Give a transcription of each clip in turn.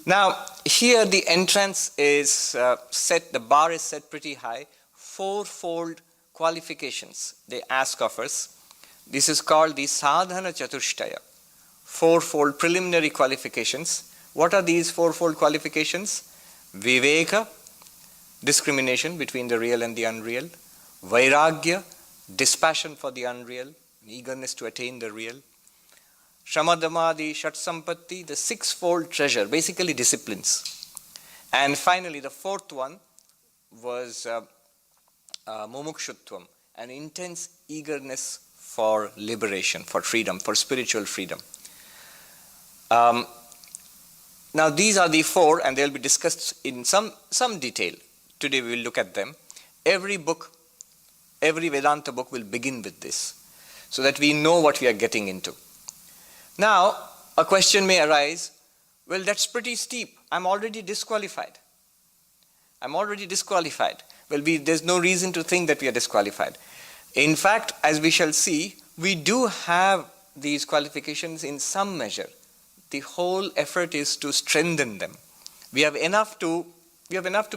Now, here the entrance is set, the bar is set pretty high. Fourfold qualifications they ask of us. This is called the Sādhana Chathushtaya. Fourfold preliminary qualifications. What are these fourfold qualifications? Viveka, discrimination between the real and the unreal. Vairāgya, dispassion for the unreal, eagerness to attain the real. Śama sampatti, the sixfold treasure, basically disciplines. And finally, the fourth one was mumukshu, an intense eagerness for liberation, for freedom, for spiritual freedom. Now these are the four, and they'll be discussed in some detail. Today we will look at them. Every book, every Vedanta book will begin with this, so that we know what we are getting into. Now, a question may arise, well, that's pretty steep. I'm already disqualified. Well, there's no reason to think that we are disqualified. In fact, as we shall see, we do have these qualifications in some measure. The whole effort is to strengthen them. We have enough to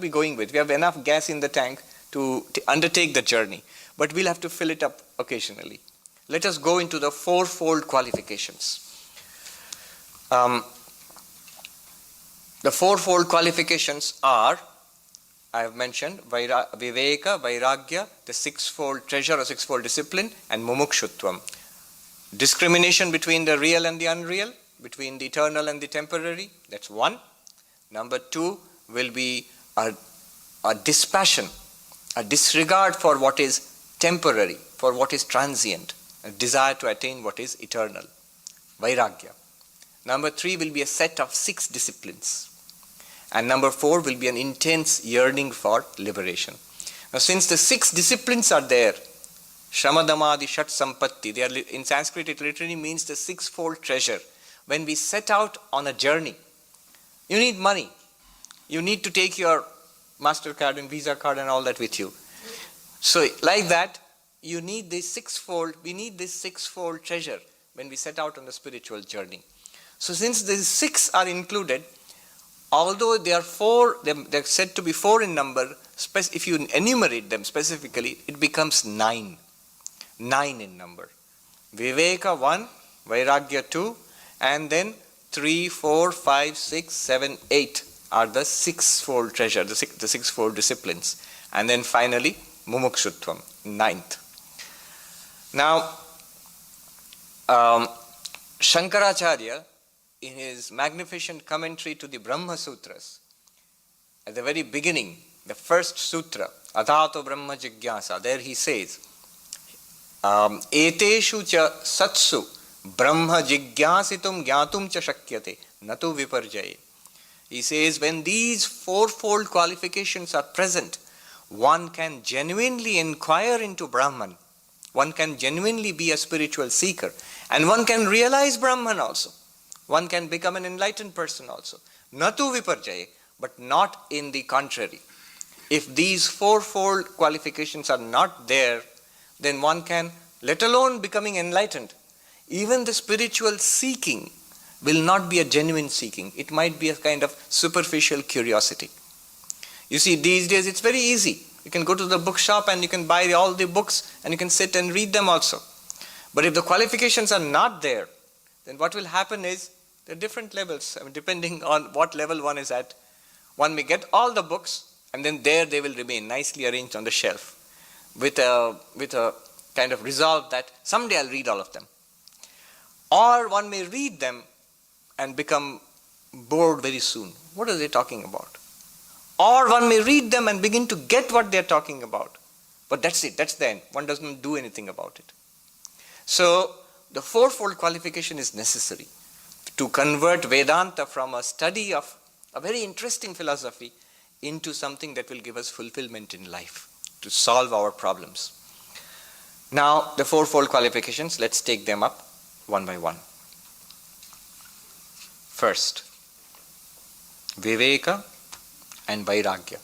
be going with. We have enough gas in the tank to undertake the journey. But we'll have to fill it up occasionally. Let us go into the fourfold qualifications. The fourfold qualifications are, I have mentioned, viveka, vairāgya, the sixfold treasure or sixfold discipline, and mumukshu. Discrimination between the real and the unreal, between the eternal and the temporary, that's one. Number two will be a dispassion, a disregard for what is temporary, for what is transient, a desire to attain what is eternal, vairāgya. Number three will be a set of 6 disciplines. And number 4 will be an intense yearning for liberation. Now since the 6 disciplines are there, śrama dhamadi shat sampatti, they are, in Sanskrit it literally means the sixfold treasure. When we set out on a journey, you need money. You need to take your MasterCard and Visa card and all that with you. So like that, you need this sixfold, we need this sixfold treasure when we set out on the spiritual journey. So since these 6 are included, although they are 4, they're said to be 4 in number, if you enumerate them specifically, it becomes 9. 9 in number. Viveka 1, vairāgya 2, and then 3, 4, 5, 6, 7, 8 are the sixfold treasure, the sixfold disciplines. And then finally, mumukshu, 9th. Now, Shankaracharya, in his magnificent commentary to the Brahma Sutras, at the very beginning, the first sutra, Adhato Brahma Jigyasa, there he says, Eteshu cha satsu Brahma Jigyasitum Gyatum cha shakyate natu viparjaye. He says, when these fourfold qualifications are present, one can genuinely inquire into Brahman, one can genuinely be a spiritual seeker, and one can realize Brahman also. One can become an enlightened person also. Natu viparjaye, but not in the contrary. If these fourfold qualifications are not there, then one can, let alone becoming enlightened, even the spiritual seeking will not be a genuine seeking. It might be a kind of superficial curiosity. You see, these days it's very easy. You can go to the bookshop and you can buy all the books and you can sit and read them also. But if the qualifications are not there, then what will happen is, there are different levels. Depending on what level one is at, one may get all the books and then there they will remain nicely arranged on the shelf with a kind of resolve that someday I'll read all of them. Or one may read them and become bored very soon. What are they talking about? Or one may read them and begin to get what they're talking about. But that's it, that's the end. One doesn't do anything about it. So the fourfold qualification is necessary to convert Vedanta from a study of a very interesting philosophy into something that will give us fulfillment in life, to solve our problems. Now, the fourfold qualifications, let's take them up one by one. First, viveka and vairāgya.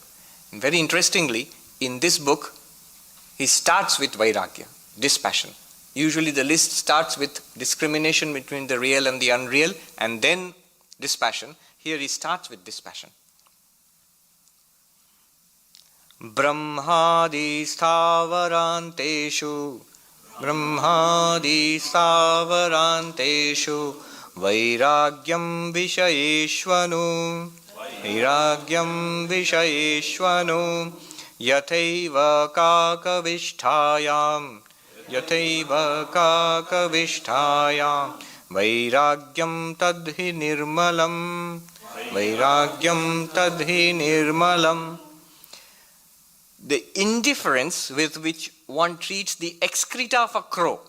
And very interestingly, in this book, he starts with vairāgya, dispassion. Usually the list starts with discrimination between the real and the unreal, and then dispassion. Here he starts with dispassion. Brahmadi sthavaranteshu vairāgyam vishayeshvanu yathaiva kakavishthāyam vairāgyam tadhi nirmalam. The indifference with which one treats the excreta of a crow.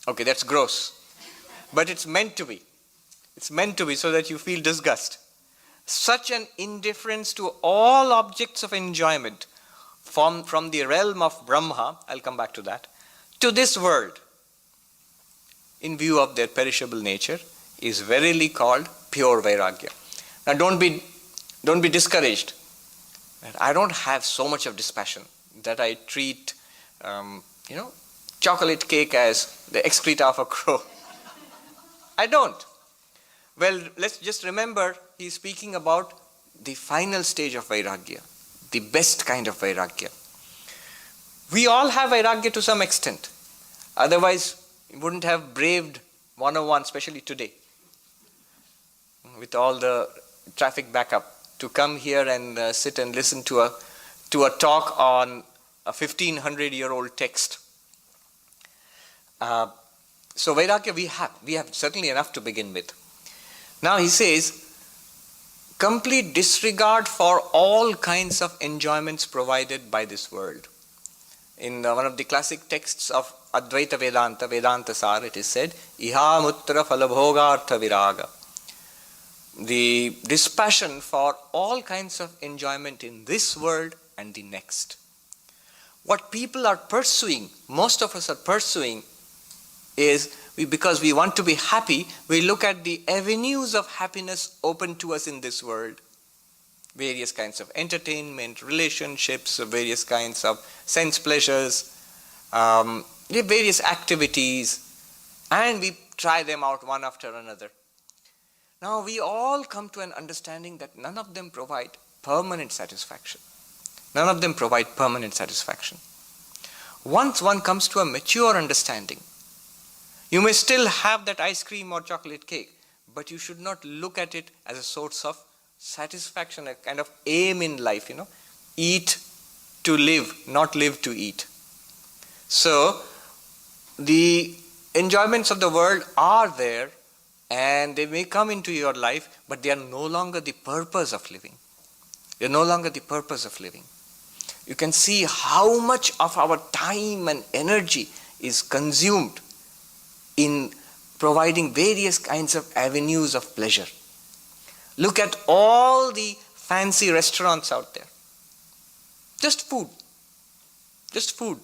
Okay, that's gross. But it's meant to be. It's meant to be so that you feel disgust. Such an indifference to all objects of enjoyment from the realm of Brahma, I'll come back to that, to this world, in view of their perishable nature, is verily called pure vairāgya. Now don't be discouraged. I don't have so much of dispassion that I treat, chocolate cake as the excreta of a crow. I don't. Well, let's just remember he's speaking about the final stage of vairāgya, the best kind of vairāgya. We all have vairāgya to some extent. Otherwise, we wouldn't have braved 101, especially today, with all the traffic backup, to come here and sit and listen to a talk on a 1500-year-old text. So vairāgya we have certainly enough to begin with. Now he says, complete disregard for all kinds of enjoyments provided by this world. In one of the classic texts of Advaita Vedanta Sar, it is said, Ihāmutrārtha phala bhoga artha vairāgya. The dispassion for all kinds of enjoyment in this world and the next. What people are pursuing, most of us are pursuing, is because we want to be happy, we look at the avenues of happiness open to us in this world. Various kinds of entertainment, relationships, various kinds of sense pleasures, various activities, and we try them out one after another. Now we all come to an understanding that none of them provide permanent satisfaction. None of them provide permanent satisfaction. Once one comes to a mature understanding, you may still have that ice cream or chocolate cake, but you should not look at it as a source of satisfaction, a kind of aim in life, Eat to live, not live to eat. So, the enjoyments of the world are there, and they may come into your life, but they are no longer the purpose of living. They are no longer the purpose of living. You can see how much of our time and energy is consumed in providing various kinds of avenues of pleasure. Look at all the fancy restaurants out there. Just food. Just food.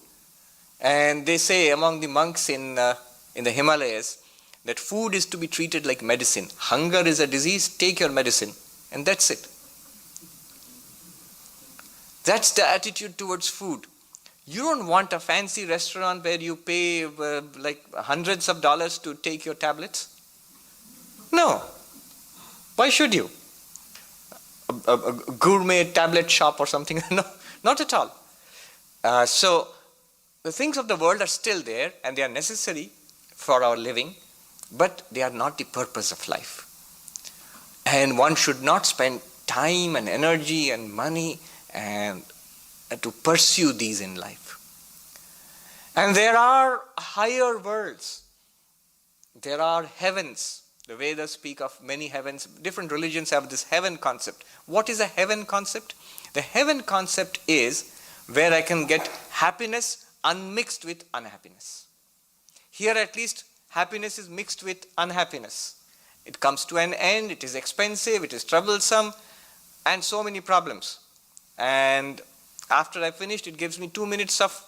And they say among the monks in the Himalayas that food is to be treated like medicine. Hunger is a disease, take your medicine. And that's it. That's the attitude towards food. You don't want a fancy restaurant where you pay like hundreds of dollars to take your tablets. No. Why should you? A gourmet tablet shop or something? No, not at all. So the things of the world are still there and they are necessary for our living, but they are not the purpose of life. And one should not spend time and energy and money and to pursue these in life. And there are higher worlds. There are heavens. The Vedas speak of many heavens. Different religions have this heaven concept. What is a heaven concept? The heaven concept is where I can get happiness unmixed with unhappiness. Here at least happiness is mixed with unhappiness. It comes to an end, it is expensive, it is troublesome, and so many problems. And after I finished, it gives me 2 minutes of,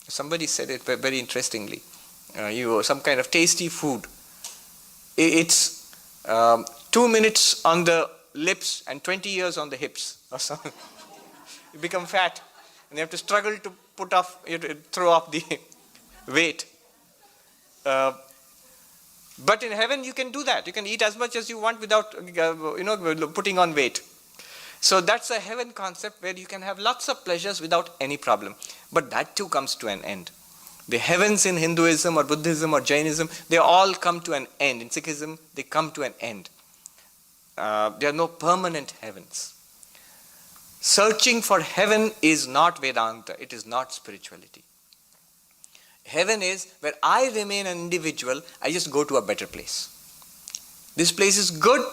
somebody said it very interestingly, some kind of tasty food. It's 2 minutes on the lips and 20 years on the hips or something. You become fat and you have to struggle to throw off the weight. But in heaven you can do that. You can eat as much as you want without putting on weight. So that's a heaven concept where you can have lots of pleasures without any problem. But that too comes to an end. The heavens in Hinduism or Buddhism or Jainism, they all come to an end. In Sikhism, they come to an end. There are no permanent heavens. Searching for heaven is not Vedanta. It is not spirituality. Heaven is where I remain an individual, I just go to a better place. This place is good,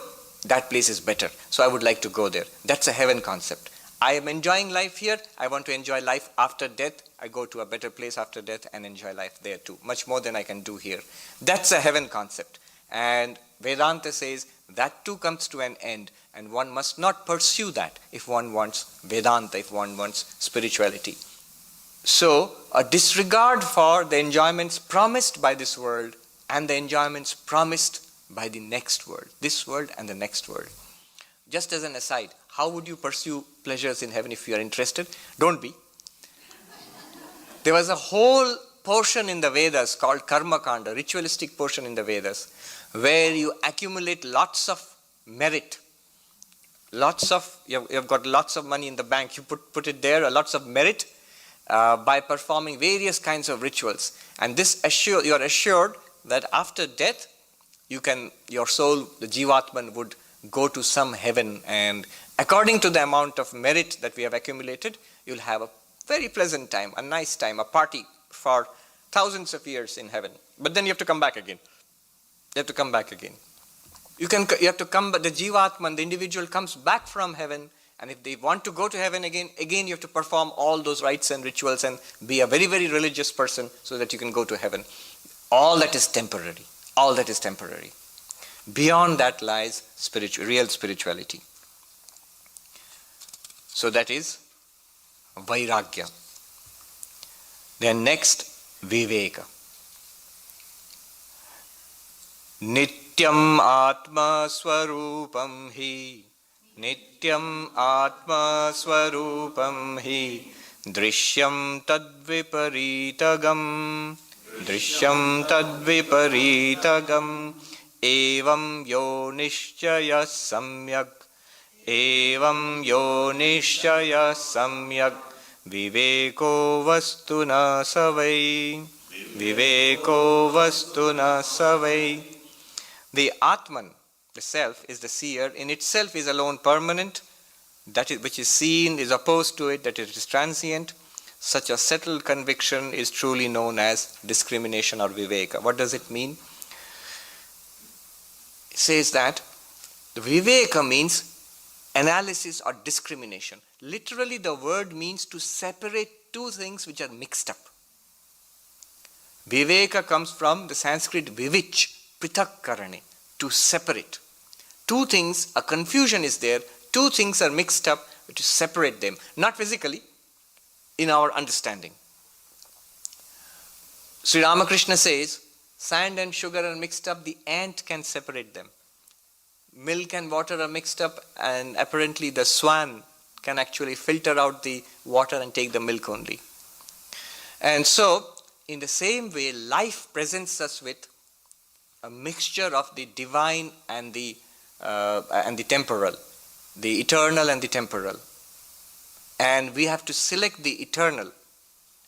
that place is better. So I would like to go there. That's a heaven concept. I am enjoying life here, I want to enjoy life after death. I go to a better place after death and enjoy life there too. Much more than I can do here. That's a heaven concept. And Vedanta says that too comes to an end. And one must not pursue that if one wants Vedanta, if one wants spirituality. So, a disregard for the enjoyments promised by this world and the enjoyments promised by the next world, this world and the next world. Just as an aside, how would you pursue pleasures in heaven if you are interested? Don't be. There was a whole portion in the Vedas called Karma Kanda, ritualistic portion in the Vedas, where you accumulate lots of merit. You've got lots of money in the bank, you put it there, lots of merit. By performing various kinds of rituals. And this you are assured that after death, your soul, the Jivatman, would go to some heaven, and according to the amount of merit that we have accumulated, you'll have a very pleasant time, a nice time, a party for thousands of years in heaven. But then you have to come back again. You have to come back again. You have to come, but the Jivatman, the individual, comes back from heaven. And if they want to go to heaven again you have to perform all those rites and rituals and be a very, very religious person so that you can go to heaven. All that is temporary. All that is temporary. Beyond that lies real spirituality. So that is vairāgya. Then next, viveka. Nityam atma swarupam hi. Nityam atma swarupam hi drishyam tadviparitagam evam yo nishchaya samyak viveko vastuna savai. The Atman, the self, is the seer. In itself is alone permanent. That is, which is seen is opposed to it, that it is transient. Such a settled conviction is truly known as discrimination or viveka. What does it mean? It says that the viveka means analysis or discrimination. Literally the word means to separate two things which are mixed up. Viveka comes from the Sanskrit vivich, pritak karane, to separate. Two things, a confusion is there, two things are mixed up, to separate them. Not physically, in our understanding. Sri Ramakrishna says, sand and sugar are mixed up, the ant can separate them. Milk and water are mixed up, and apparently the swan can actually filter out the water and take the milk only. And so, in the same way, life presents us with a mixture of the divine and the temporal, the eternal and the temporal. And we have to select the eternal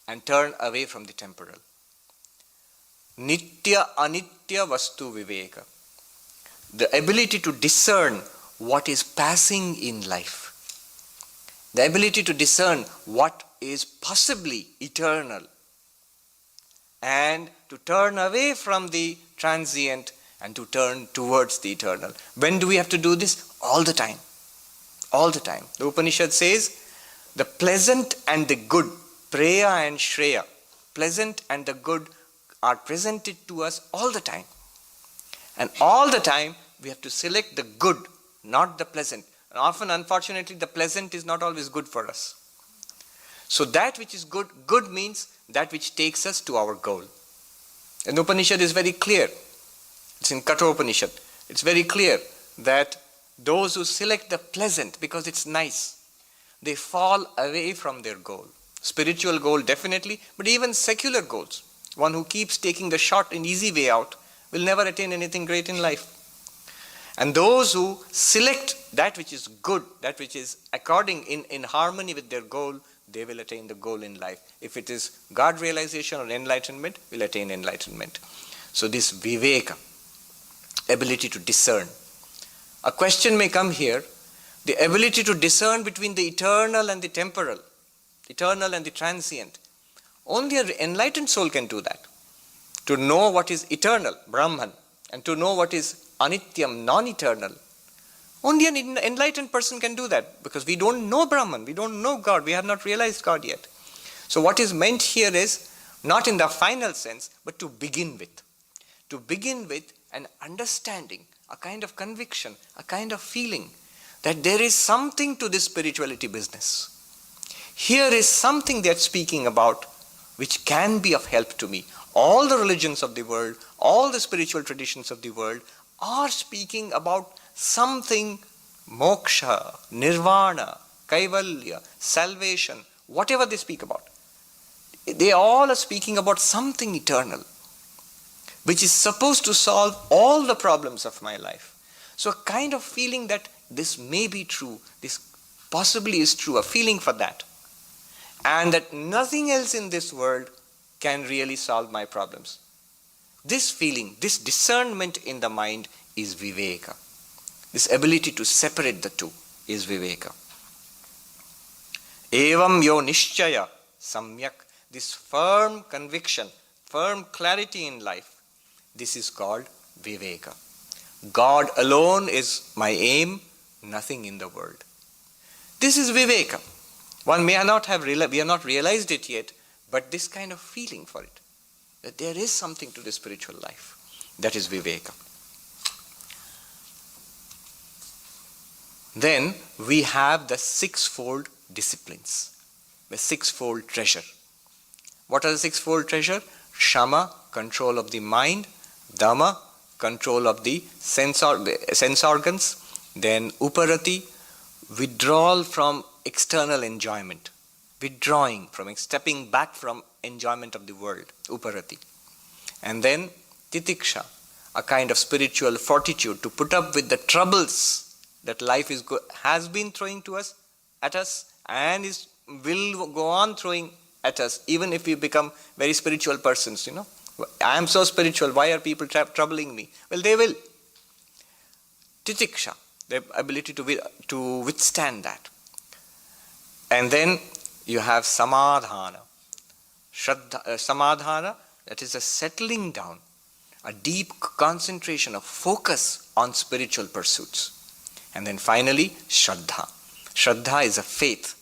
and turn away from the temporal. Nitya anitya vastu viveka. The ability to discern what is passing in life. The ability to discern what is possibly eternal. And to turn away from the transient and to turn towards the eternal. When do we have to do this? All the time. All the time. The Upanishad says, the pleasant and the good, preya and shreya, pleasant and the good are presented to us all the time. And all the time we have to select the good, not the pleasant. And often, unfortunately, the pleasant is not always good for us. So that which is good, good means that which takes us to our goal. And the Upanishad is very clear. It's in Kathopanishad. It's very clear that those who select the pleasant because it's nice, they fall away from their goal. Spiritual goal definitely, but even secular goals. One who keeps taking the short and easy way out will never attain anything great in life. And those who select that which is good, that which is according in harmony with their goal, they will attain the goal in life. If it is God realization or enlightenment, will attain enlightenment. So this viveka, ability to discern. A question may come here, the ability to discern between the eternal and the temporal, eternal and the transient. Only an enlightened soul can do that. To know what is eternal, Brahman, and to know what is anityam, non-eternal. Only an enlightened person can do that, because we don't know Brahman, we don't know God, we have not realized God yet. So what is meant here is, not in the final sense, but to begin with. To begin with an understanding, a kind of conviction, a kind of feeling that there is something to this spirituality business. Here is something they are speaking about which can be of help to me. All the religions of the world, all the spiritual traditions of the world are speaking about something, moksha, nirvana, kaivalya, salvation, whatever they speak about. They all are speaking about something eternal, which is supposed to solve all the problems of my life. So a kind of feeling that this may be true, this possibly is true, a feeling for that. And that nothing else in this world can really solve my problems. This feeling, this discernment in the mind is viveka. This ability to separate the two is viveka. Evam yo nishchaya samyak. This firm conviction, firm clarity in life, this is called viveka. God alone is my aim, nothing in the world. This is viveka. One may not have we have not realized it yet, but this kind of feeling for it, that there is something to the spiritual life, that is viveka. Then we have the sixfold disciplines, the sixfold treasure. What are the sixfold treasure? Śama, control of the mind; dama, control of the sense organs; then uparati, withdrawal from external enjoyment, withdrawing from, stepping back from enjoyment of the world, uparati. And then titiksha, a kind of spiritual fortitude to put up with the troubles that life has been throwing at us, and will go on throwing at us, even if we become very spiritual persons. I am so spiritual, why are people troubling me? Well, they will. Titiksha, the ability to withstand that. And then you have samādhāna. Samādhāna, that is a settling down, a deep concentration, a focus on spiritual pursuits. And then finally, śraddha. Śraddha is a faith,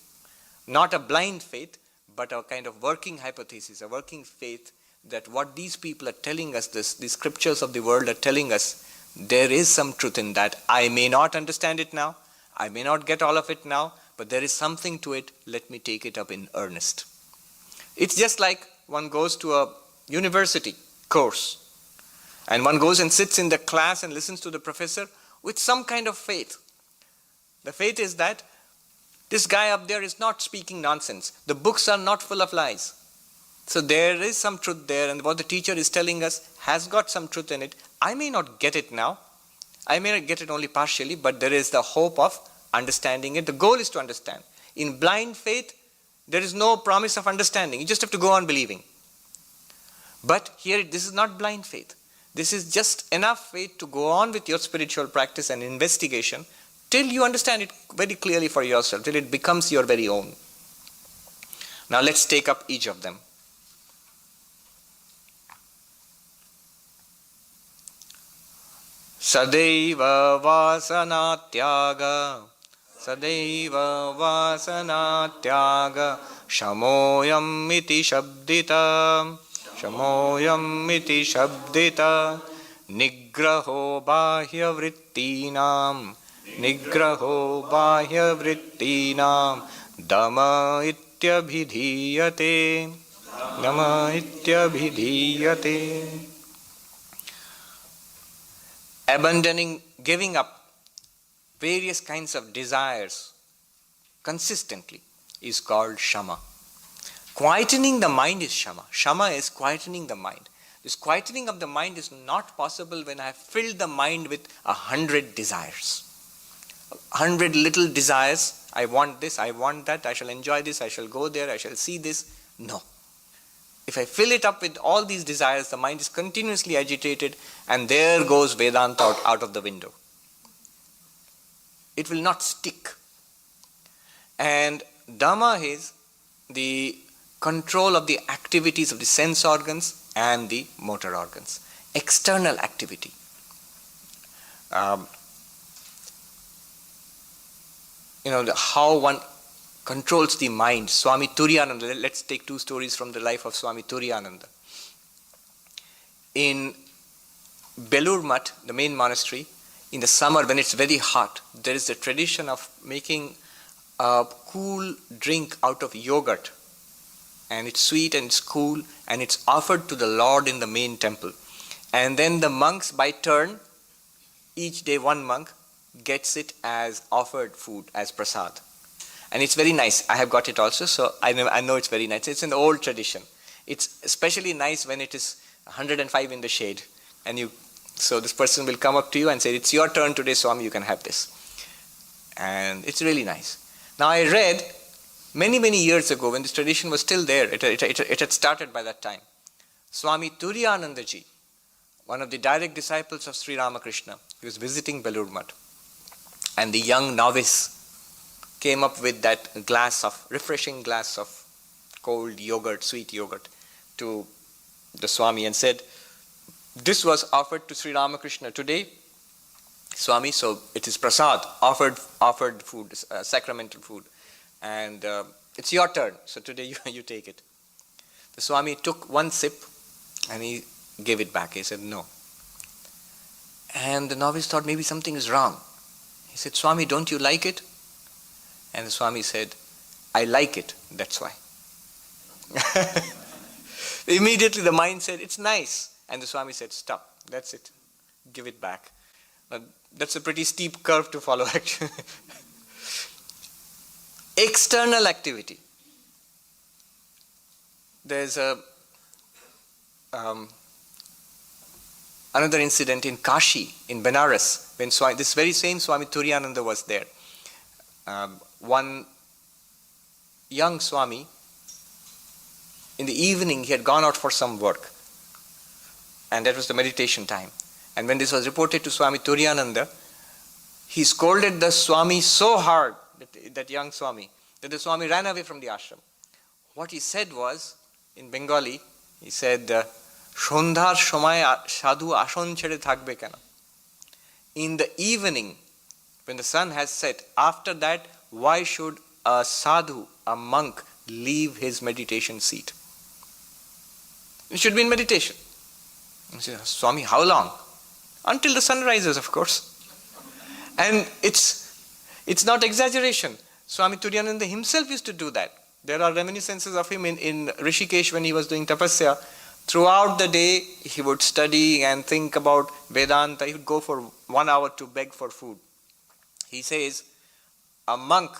not a blind faith, but a kind of working hypothesis, a working faith that what these people are telling us, the scriptures of the world are telling us, there is some truth in that. I may not understand it now, I may not get all of it now, but there is something to it, let me take it up in earnest. It's just like one goes to a university course, and one goes and sits in the class and listens to the professor with some kind of faith. The faith is that this guy up there is not speaking nonsense. The books are not full of lies. So there is some truth there, and what the teacher is telling us has got some truth in it. I may not get it now. I may not get it only partially, but there is the hope of understanding it. The goal is to understand. In blind faith, there is no promise of understanding. You just have to go on believing. But here, this is not blind faith. This is just enough faith to go on with your spiritual practice and investigation till you understand it very clearly for yourself, till it becomes your very own. Now let's take up each of them. Sadaiva vasanatyaga, sadaiva vasanatyaga, shamoyam iti shabdita, shamoyam iti shabdita, nigraho bahya vrittinam, nigraho bahya vrittinam, dama ityabhidhiyate, dama ityabhidhiyate. Abandoning, giving up various kinds of desires consistently is called śama. Quietening the mind is śama. Śama is quietening the mind. This quietening of the mind is not possible when I have filled the mind with 100 desires. 100 little desires. I want this, I want that, I shall enjoy this, I shall go there, I shall see this. No. If I fill it up with all these desires, the mind is continuously agitated, and there goes Vedanta out of the window. It will not stick. And Dhamma is the control of the activities of the sense organs and the motor organs. External activity. How one controls the mind. Swami Turiyananda, let's take two stories from the life of Swami Turiyananda. In Belur Mutt, the main monastery, in the summer when it's very hot, there is a tradition of making a cool drink out of yogurt. And it's sweet and it's cool, and it's offered to the Lord in the main temple. And then the monks, by turn, each day one monk gets it as offered food, as prasad. And it's very nice. I have got it also, so I know it's very nice. It's an old tradition. It's especially nice when it is 105 in the shade. So this person will come up to you and say, it's your turn today, Swami, you can have this. And it's really nice. Now I read many, many years ago, when this tradition was still there, it had started by that time. Swami Turiyananda ji, one of the direct disciples of Sri Ramakrishna, he was visiting Belur Mutt. And the young novice came up with that refreshing glass of cold yogurt, sweet yogurt, to the Swami and said, this was offered to Sri Ramakrishna today, Swami, so it is prasad, offered food, sacramental food. And it's your turn, so today you take it. The Swami took one sip and he gave it back. He said, no. And the novice thought maybe something is wrong. He said, Swami, don't you like it? And the Swami said, I like it, that's why. Immediately the mind said, it's nice. And the Swami said, stop, that's it. Give it back. That's a pretty steep curve to follow, actually. External activity. There's another incident in Kashi, in Benares, when this very same Swami Turiyananda was there. One young Swami, in the evening, he had gone out for some work. And that was the meditation time. And when this was reported to Swami Turiyananda, he scolded the Swami so hard, that young Swami, that the Swami ran away from the ashram. What he said was, in Bengali, he said, Shondhar shomay sadhu ashon chede thakbe kena. In the evening, when the sun has set, after that, why should a sadhu, a monk, leave his meditation seat? It should be in meditation. He said, Swami, how long? Until the sun rises, of course. And it's not exaggeration. Swami Turiyananda himself used to do that. There are reminiscences of him in Rishikesh when he was doing tapasya. Throughout the day, he would study and think about Vedanta. He would go for 1 hour to beg for food. He says, a monk,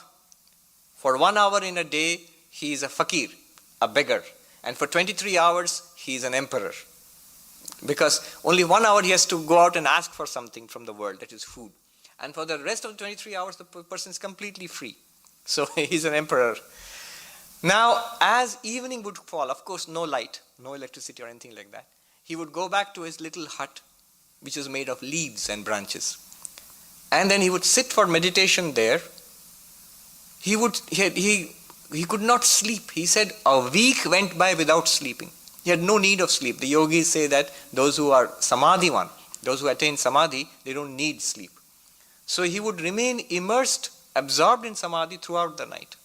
for 1 hour in a day, he is a fakir, a beggar. And for 23 hours, he is an emperor. Because only 1 hour he has to go out and ask for something from the world, that is food. And for the rest of the 23 hours, the person is completely free. So he's an emperor. Now, as evening would fall, of course, no light, no electricity or anything like that, he would go back to his little hut, which is made of leaves and branches. And then he would sit for meditation there. He could not sleep. He said a week went by without sleeping. He had no need of sleep. The yogis say that those who are samadhiwan, those who attain samadhi, they don't need sleep. So he would remain immersed, absorbed in samadhi throughout the night.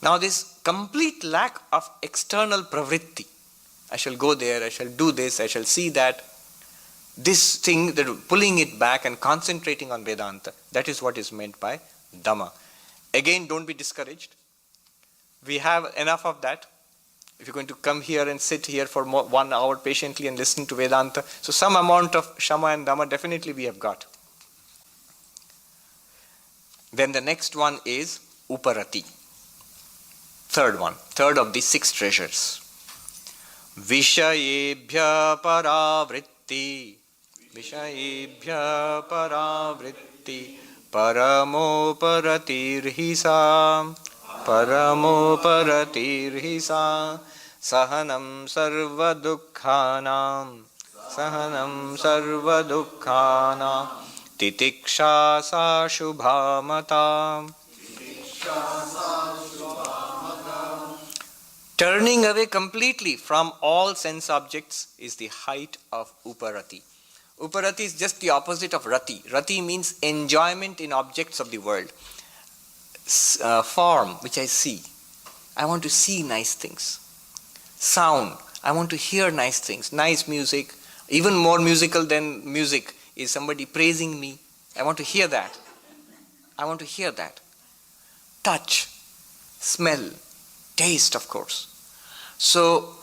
Now this complete lack of external pravritti, I shall go there, I shall do this, I shall see that, this thing, that pulling it back and concentrating on Vedanta, that is what is meant by Dhamma. Again, don't be discouraged. We have enough of that. If you're going to come here and sit here for 1 hour patiently and listen to Vedanta, so some amount of śama and dhamma definitely we have got. Then the next one is uparati. Third of the 6 treasures. Vishayebhya paravritti. Vishayebhya paravritti. Paramoparatiirhisa. Paramoparatiirhisa. Sahanam sarva dukkhanam. Sahanam sarva dukkhanam. Titiksha sa shubhamata. Turning away completely from all sense objects is the height of uparati. Uparati is just the opposite of rati. Rati means enjoyment in objects of the world. Form, which I see. I want to see nice things. Sound, I want to hear nice things. Nice music. Even more musical than music is somebody praising me. I want to hear that. I want to hear that. Touch, smell, taste, of course. So,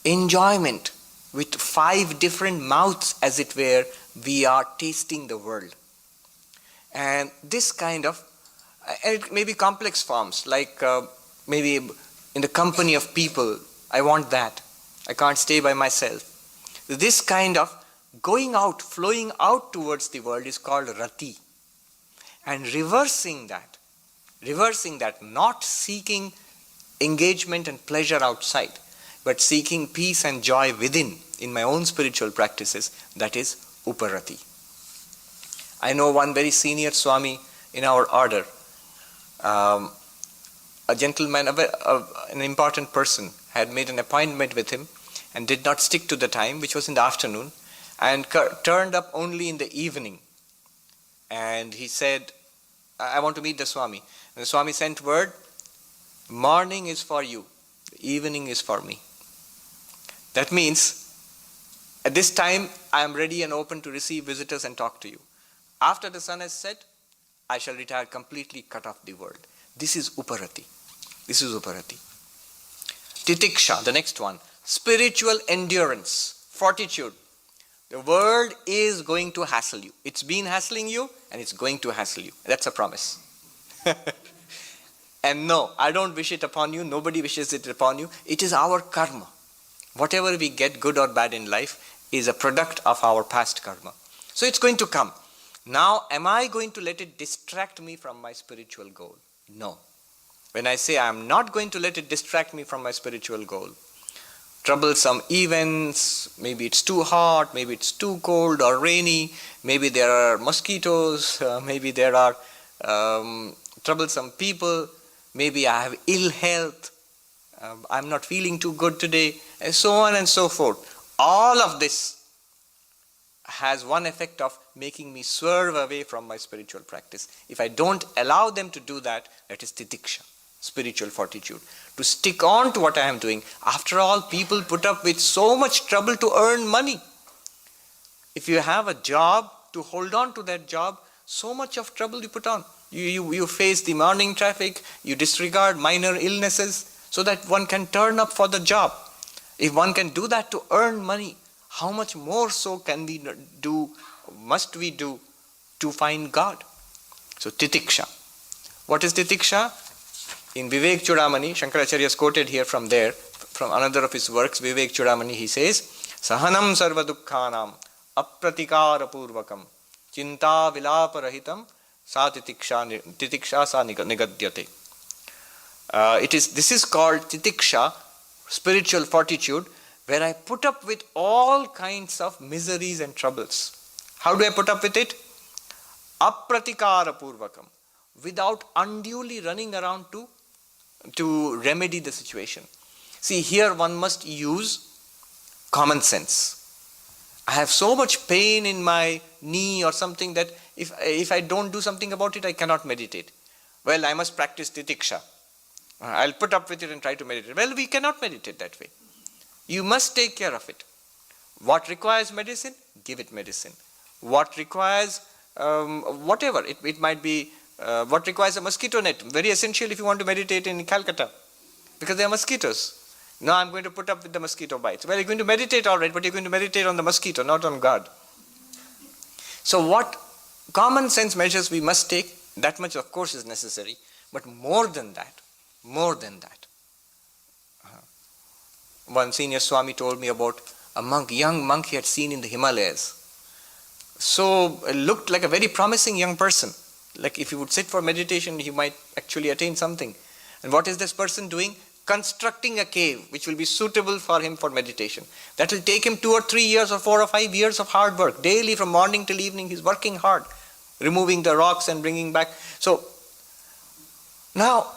enjoyment with 5 different mouths, as it were, we are tasting the world. And this kind of, it may be complex forms, like maybe in the company of people, I want that. I can't stay by myself. This kind of going out, flowing out towards the world is called rati. And reversing that, not seeking engagement and pleasure outside, but seeking peace and joy within, in my own spiritual practices, that is uparati. I know one very senior Swami in our order, a gentleman, an important person, had made an appointment with him and did not stick to the time, which was in the afternoon, and turned up only in the evening. And he said, I want to meet the Swami. And the Swami sent word, morning is for you, the evening is for me. That means, at this time, I am ready and open to receive visitors and talk to you. After the sun has set, I shall retire completely, cut off the world. This is uparati. This is uparati. Titiksha, the next one. Spiritual endurance, fortitude. The world is going to hassle you. It's been hassling you and it's going to hassle you. That's a promise. And no, I don't wish it upon you. Nobody wishes it upon you. It is our karma. Whatever we get, good or bad in life, is a product of our past karma. So it's going to come. Now, am I going to let it distract me from my spiritual goal? No. When I say I am not going to let it distract me from my spiritual goal, troublesome events, maybe it's too hot, maybe it's too cold or rainy, maybe there are mosquitoes, maybe there are troublesome people, maybe I have ill health, I'm not feeling too good today, and so on and so forth. All of this has one effect of making me swerve away from my spiritual practice. If I don't allow them to do that, that is titiksha, spiritual fortitude. To stick on to what I am doing. After all, people put up with so much trouble to earn money. If you have a job, to hold on to that job, so much of trouble you put on. You face the morning traffic, you disregard minor illnesses, so that one can turn up for the job. If one can do that to earn money, how much more so must we do to find God? So titiksha. What is titiksha? In Vivek Chudamani, Shankaracharya is quoted here from another of his works, Vivek Chudamani, he says, Sahanam sarva dukkhanam apratikara purvakam chinta vilaparahitam sa titiksha sa nigadyate. This is called titiksha, spiritual fortitude, where I put up with all kinds of miseries and troubles. How do I put up with it? Apratikara purvakam, without unduly running around to remedy the situation. See, here one must use common sense. I have so much pain in my knee or something that if I don't do something about it, I cannot meditate. Well, I must practice titiksha. I'll put up with it and try to meditate. Well, we cannot meditate that way. You must take care of it. What requires medicine? Give it medicine. What requires whatever, it might be what requires a mosquito net, very essential if you want to meditate in Calcutta, because there are mosquitoes. Now I'm going to put up with the mosquito bites. Well, you're going to meditate all right, but you're going to meditate on the mosquito, not on God. So what common sense measures we must take, that much of course is necessary, but more than that, one senior Swami told me about a monk, young monk he had seen in the Himalayas. So looked like a very promising young person. Like if he would sit for meditation, he might actually attain something. And what is this person doing? Constructing a cave which will be suitable for him for meditation. That will take him 2 or 3 years or 4 or 5 years of hard work. Daily from morning till evening he's working hard, removing the rocks and bringing back. So now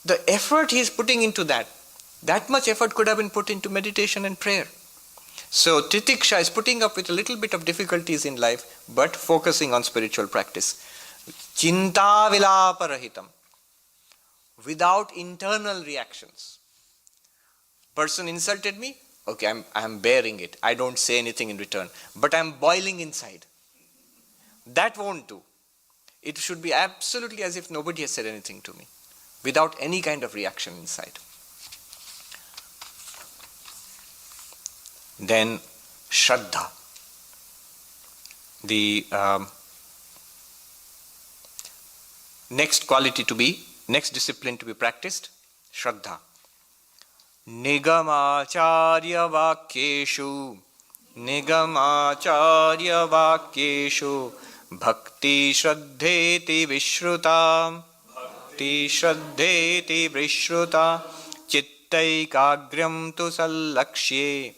the effort he is putting into that much effort could have been put into meditation and prayer. So titiksha is putting up with a little bit of difficulties in life, but focusing on spiritual practice. Chinta vilāparahitam, without internal reactions. Person insulted me, okay, I'm bearing it. I don't say anything in return, but I'm boiling inside. That won't do. It should be absolutely as if nobody has said anything to me, without any kind of reaction inside. Then śraddha, the next discipline to be practiced, śraddha. Nigamacārya vakyeshu bhakti śraddheti vishruta chittaikagyam tu sallakshye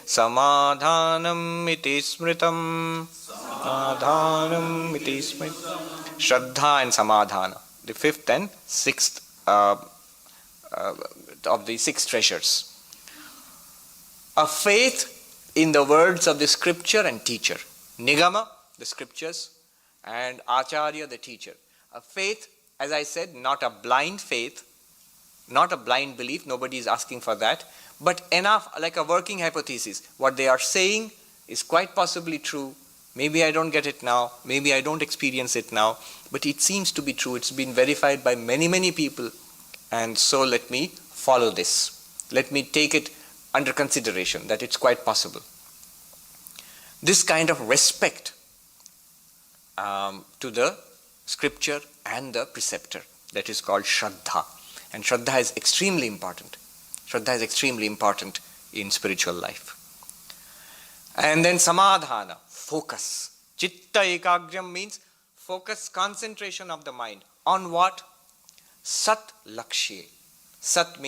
samādhānam iti smritam. Śraddha and samādhāna, the fifth and sixth of the 6 treasures. A faith in the words of the scripture and teacher. Nigama, the scriptures, and acharya, the teacher. A faith, as I said, not a blind faith, not a blind belief, nobody is asking for that, but enough like a working hypothesis. What they are saying is quite possibly true. Maybe I don't get it now, maybe I don't experience it now, but it seems to be true. It's been verified by many, many people, and so let me follow this. Let me take it under consideration that it's quite possible. This kind of respect to the scripture and the preceptor, that is called śraddha. And śraddha is extremely important. Śraddha is extremely important in spiritual life. And then samādhāna, focus. Chitta ekagyam means focus, concentration of the mind. On what? Sat lakshye. Sat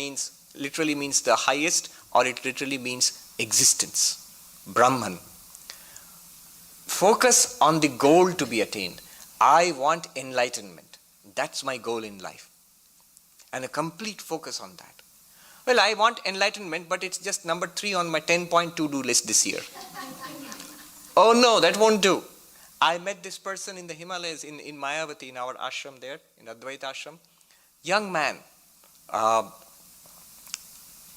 literally means the highest, or it literally means existence. Brahman. Focus on the goal to be attained. I want enlightenment. That's my goal in life. And a complete focus on that. Well, I want enlightenment, but it's just number 3 on my 10-point to-do list this year. Oh no, that won't do. I met this person in the Himalayas, in Mayavati, in our ashram there, in Advaita ashram. Young man.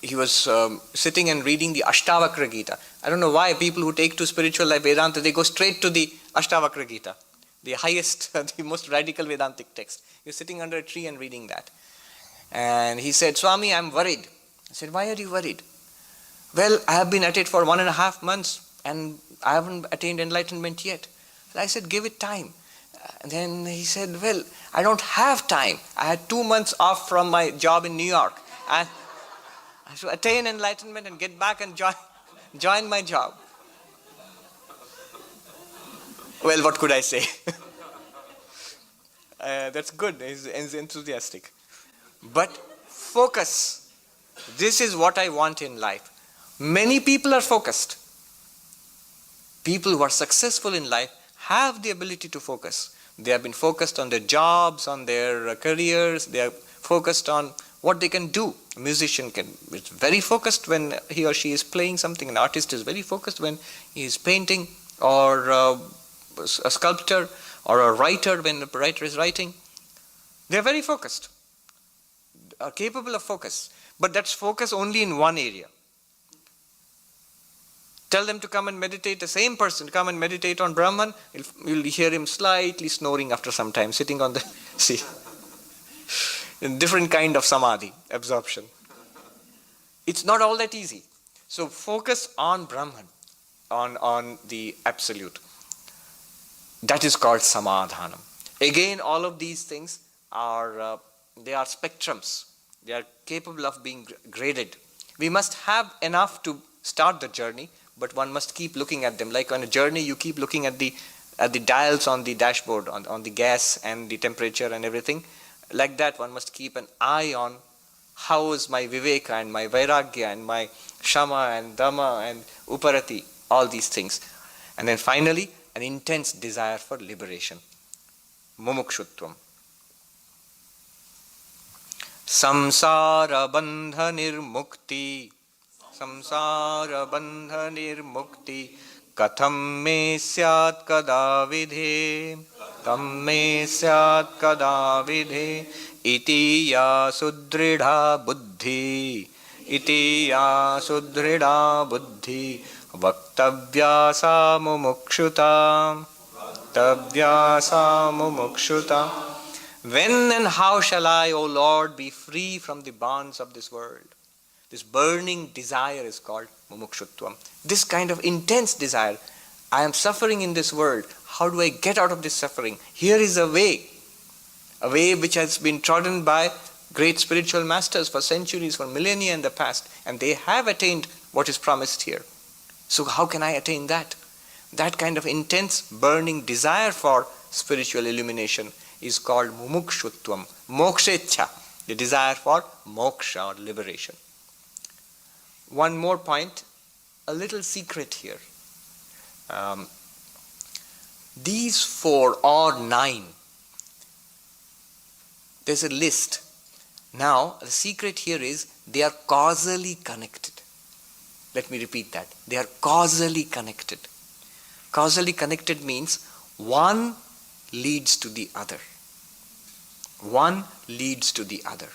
He was sitting and reading the Ashtavakra Gita. I don't know why people who take to spiritual life Vedanta, they go straight to the Ashtavakra Gita, the highest, the most radical Vedantic text. He was sitting under a tree and reading that. And he said, Swami, I'm worried. I said, why are you worried? Well, I have been at it for 1.5 months and I haven't attained enlightenment yet. I said, give it time. And then he said, well, I don't have time. I had 2 months off from my job in New York. And I should attain enlightenment and get back and join my job. Well, what could I say? That's good. He's enthusiastic. But focus. This is what I want in life. Many people are focused. People who are successful in life have the ability to focus. They have been focused on their jobs, on their careers. They are focused on what they can do. A musician is very focused when he or she is playing something. An artist is very focused when he is painting, or a sculptor, or a writer when the writer is writing. They are very focused, are capable of focus. But that's focus only in one area. Tell them to come and meditate, the same person, come and meditate on Brahman, you'll hear him slightly snoring after some time, sitting on the sea. A different kind of samadhi, absorption. It's not all that easy. So focus on Brahman, on the absolute. That is called samādhāna. Again, all of these things are, they are spectrums. They are capable of being graded. We must have enough to start the journey, but one must keep looking at them. Like on a journey, you keep looking at the dials on the dashboard, on the gas and the temperature and everything. Like that, one must keep an eye on how is my viveka and my vairāgya and my śama and dama and uparati, all these things. And then finally, an intense desire for liberation. Mumukshutvam. Samsara bandha nirmukti. Samsara bandha nirmukti. Katham me syat kada vidhe. Katham me syat kada vidhe. Iti ya sudridha buddhi. Iti ya sudridha buddhi. Vaktavya sa mumukshuta. Vaktavya sa mumukshuta. When and how shall I, O Lord, be free from the bonds of this world? This burning desire is called mumukshutvam. This kind of intense desire. I am suffering in this world. How do I get out of this suffering? Here is a way which has been trodden by great spiritual masters for centuries, for millennia in the past, and they have attained what is promised here. So how can I attain that? That kind of intense, burning desire for spiritual illumination is called mumukshutvam, mokshecha, the desire for moksha or liberation. One more point, a little secret here. These 4 or 9, there's a list. Now, the secret here is they are causally connected. Let me repeat that. They are causally connected. Causally connected means one leads to the other. One leads to the other.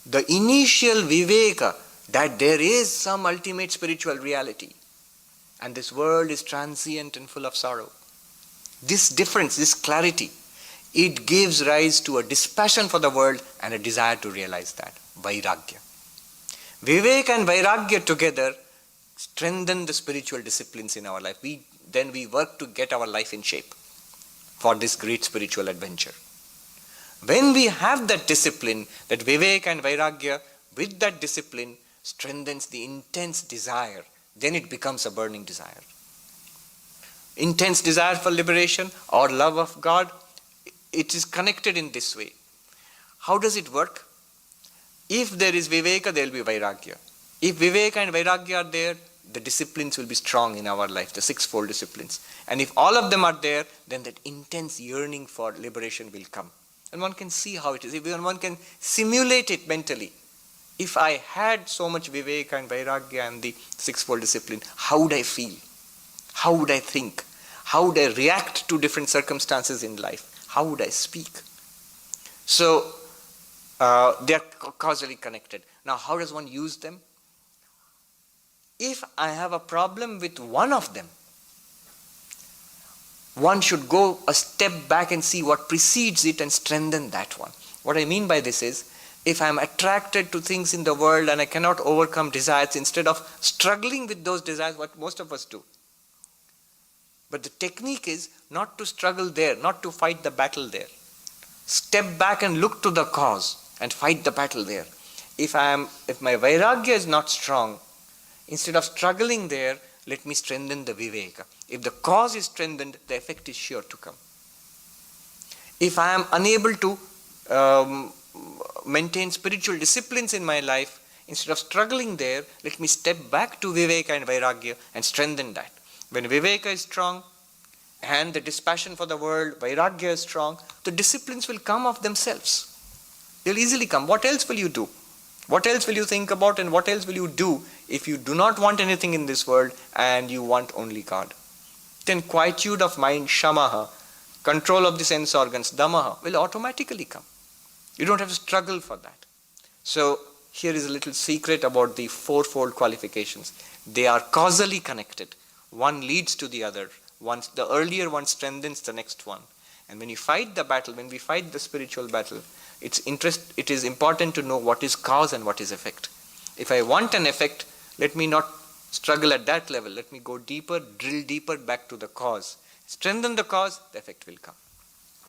The initial viveka that there is some ultimate spiritual reality and this world is transient and full of sorrow. This difference, this clarity, it gives rise to a dispassion for the world and a desire to realize that. Vairāgya. Viveka and vairāgya together strengthen the spiritual disciplines in our life. Then we work to get our life in shape for this great spiritual adventure. When we have that discipline, that viveka and vairāgya, with that discipline strengthens the intense desire, then it becomes a burning desire. Intense desire for liberation or love of God, it is connected in this way. How does it work? If there is viveka, there will be vairāgya. If viveka and vairāgya are there, the disciplines will be strong in our life, the 6-fold disciplines. And if all of them are there, then that intense yearning for liberation will come. And one can see how it is. If one can simulate it mentally. If I had so much viveka and vairāgya and the 6-fold discipline, how would I feel? How would I think? How would I react to different circumstances in life? How would I speak? So, they are causally connected. Now, how does one use them? If I have a problem with one of them, one should go a step back and see what precedes it and strengthen that one. What I mean by this is, if I am attracted to things in the world and I cannot overcome desires, instead of struggling with those desires, what most of us do. But the technique is not to struggle there, not to fight the battle there. Step back and look to the cause and fight the battle there. If my vairāgya is not strong, instead of struggling there, let me strengthen the viveka. If the cause is strengthened, the effect is sure to come. If I am unable to maintain spiritual disciplines in my life, instead of struggling there, let me step back to viveka and vairāgya and strengthen that. When viveka is strong and the dispassion for the world, vairāgya is strong, the disciplines will come of themselves. They'll easily come. What else will you do? What else will you think about and what else will you do if you do not want anything in this world and you want only God? Then quietude of mind, śamaha, control of the sense organs, damaha, will automatically come. You don't have to struggle for that. So here is a little secret about the 4-fold qualifications. They are causally connected. One leads to the other. Once the earlier one strengthens the next one. And when you fight the battle, when we fight the spiritual battle, it is important to know what is cause and what is effect. If I want an effect, let me not struggle at that level. Let me go deeper, drill deeper back to the cause. Strengthen the cause, the effect will come.